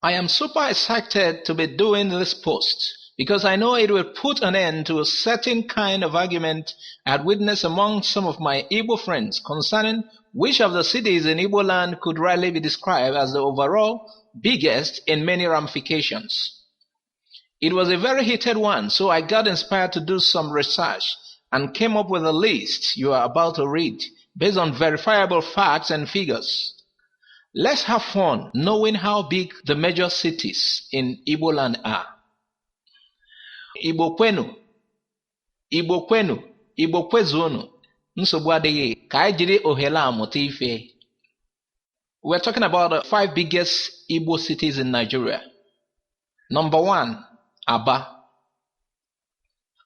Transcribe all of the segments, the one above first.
I am super excited to be doing this post because I know it will put an end to a certain kind of argument I had witnessed among some of my Igbo friends concerning which of the cities in Igbo land could rightly be described as the overall biggest in many ramifications. It was a very heated one, so I got inspired to do some research and came up with a list you are about to read based on verifiable facts and figures. Let's have fun knowing how big the major cities in Igbo land are. Igbo kwenu, Igbo kwenu, Igbo kwezunu, nsogbu adịghị, ka anyị jiri ohere amụta ife. We're talking about the 5 biggest Igbo cities in Nigeria. Number 1, Aba.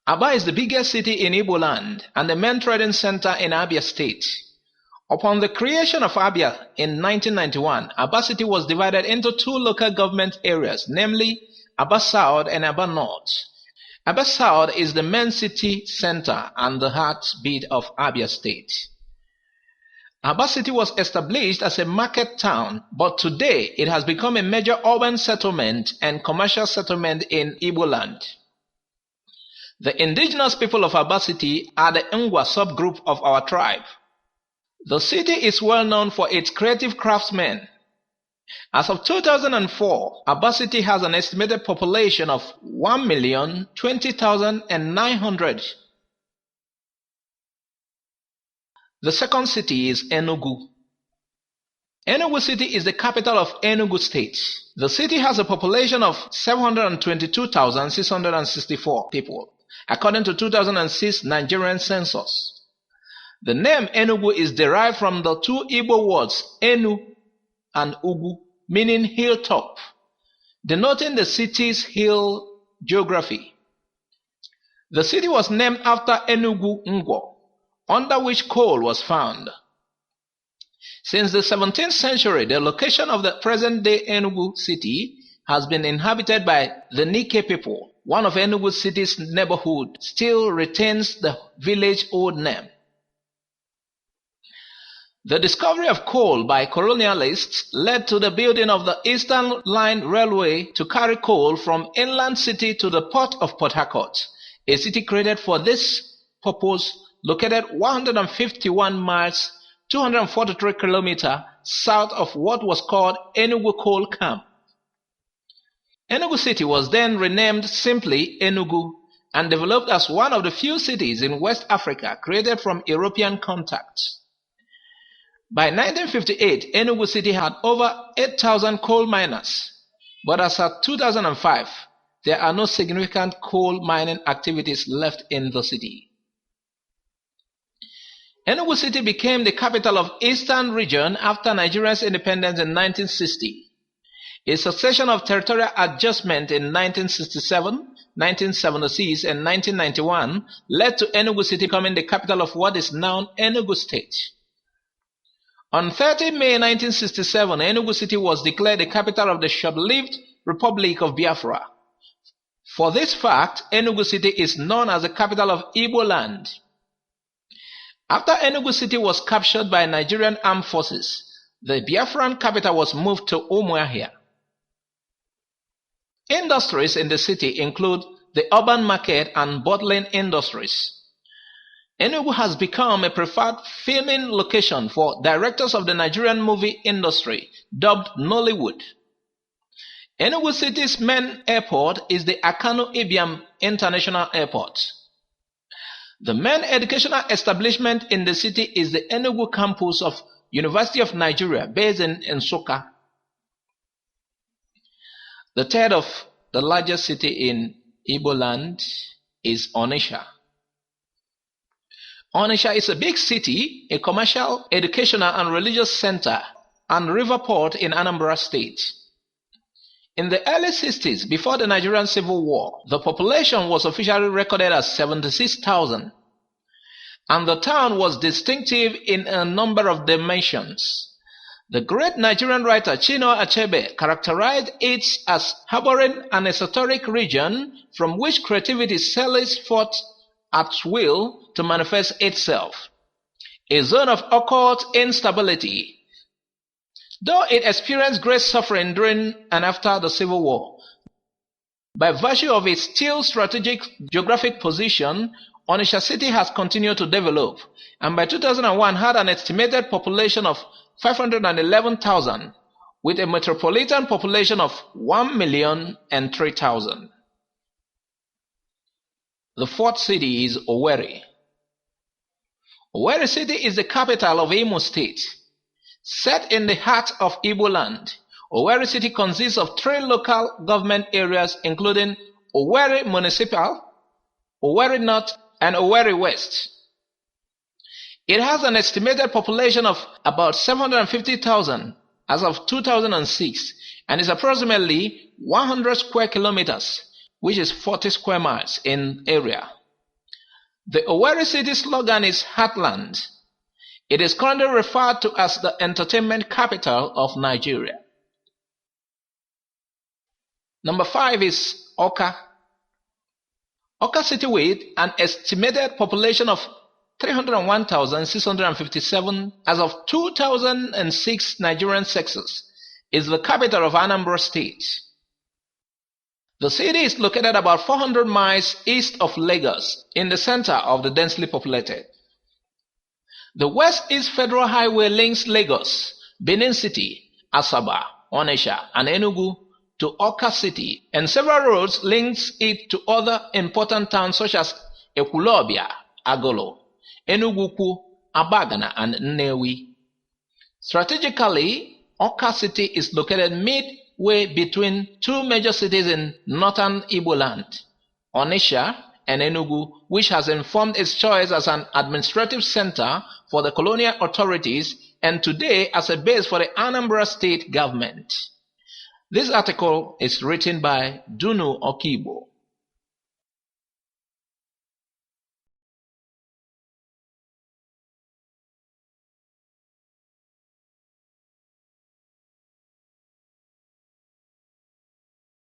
Aba is the biggest city in Igbo land and the main trading center in Abia State. Upon the creation of Abia in 1991, Aba City was divided into 2 local government areas, namely Aba South and Aba North. Aba South is the main city center and the heartbeat of Abia State. Aba City was established as a market town, but today it has become a major urban settlement and commercial settlement in Igbo land. The indigenous people of Aba City are the Ngwa subgroup of our tribe. The city is well known for its creative craftsmen. As of 2004, Aba City has an estimated population of 1,020,900. The second city is Enugu. Enugu City is the capital of Enugu State. The city has a population of 722,664 people, according to 2006 Nigerian census. The name Enugu is derived from the 2 Igbo words Enu and Ugu, meaning hilltop, denoting the city's hill geography. The city was named after Enugu Ngwo, under which coal was found. Since the 17th century, the location of the present-day Enugu city has been inhabited by the Nike people. One of Enugu city's neighborhood still retains the village old name. The discovery of coal by colonialists led to the building of the Eastern Line Railway to carry coal from inland city to the port of Port Harcourt, a city created for this purpose located 151 miles, 243 kilometers south of what was called Enugu Coal Camp. Enugu City was then renamed simply Enugu and developed as one of the few cities in West Africa created from European contact. By 1958, Enugu City had over 8,000 coal miners, but as of 2005, there are no significant coal mining activities left in the city. Enugu City became the capital of Eastern Region after Nigeria's independence in 1960. A succession of territorial adjustment in 1967, 1976, and 1991 led to Enugu City becoming the capital of what is now Enugu State. On 30 May 1967, Enugu City was declared the capital of the short-lived Republic of Biafra. For this fact, Enugu City is known as the capital of Igbo land. After Enugu City was captured by Nigerian armed forces, the Biafran capital was moved to Umuahia. Industries in the city include the urban market and bottling industries. Enugu has become a preferred filming location for directors of the Nigerian movie industry, dubbed Nollywood. Enugu City's main airport is the Akanu Ibiam International Airport. The main educational establishment in the city is the Enugu campus of University of Nigeria, based in Nsukka. The third of the largest city in Igbo land is Onitsha. Onitsha is a big city, a commercial, educational, and religious center, and river port in Anambra State. In the early 60s, before the Nigerian Civil War, the population was officially recorded as 76,000, and the town was distinctive in a number of dimensions. The great Nigerian writer Chinua Achebe characterized it as harboring an esoteric region from which creativity sallies forth at will to manifest itself, a zone of occult instability, Though it experienced great suffering during and after the Civil War, by virtue of its still strategic geographic position, Onitsha city has continued to develop, and by 2001 had an estimated population of 511,000, with a metropolitan population of 1,003,000. The fourth city is Owerri. Owerri city is the capital of Imo State. Set in the heart of Igbo land, Owerri city consists of 3 local government areas including Owerri Municipal, Owerri North, and Owerri West. It has an estimated population of about 750,000 as of 2006 and is approximately 100 square kilometers, which is 40 square miles in area. The Owerri city slogan is Heartland. It is currently referred to as the entertainment capital of Nigeria. Number 5 is Awka. Awka city with an estimated population of 301,657 as of 2006 Nigerian census is the capital of Anambra State. The city is located about 400 miles east of Lagos in the center of the densely populated. The West-East Federal Highway links Lagos, Benin City, Asaba, Onitsha, and Enugu to Awka City, and several roads links it to other important towns such as Ekwulobia, Agolo, Enugukwu, Abagana, and Nnewi. Strategically, Awka City is located midway between 2 major cities in northern Igbo land, Onitsha and Enugu, which has informed its choice as an administrative center for the colonial authorities and today as a base for the Anambra State government. This article is written by Dunu Okibo.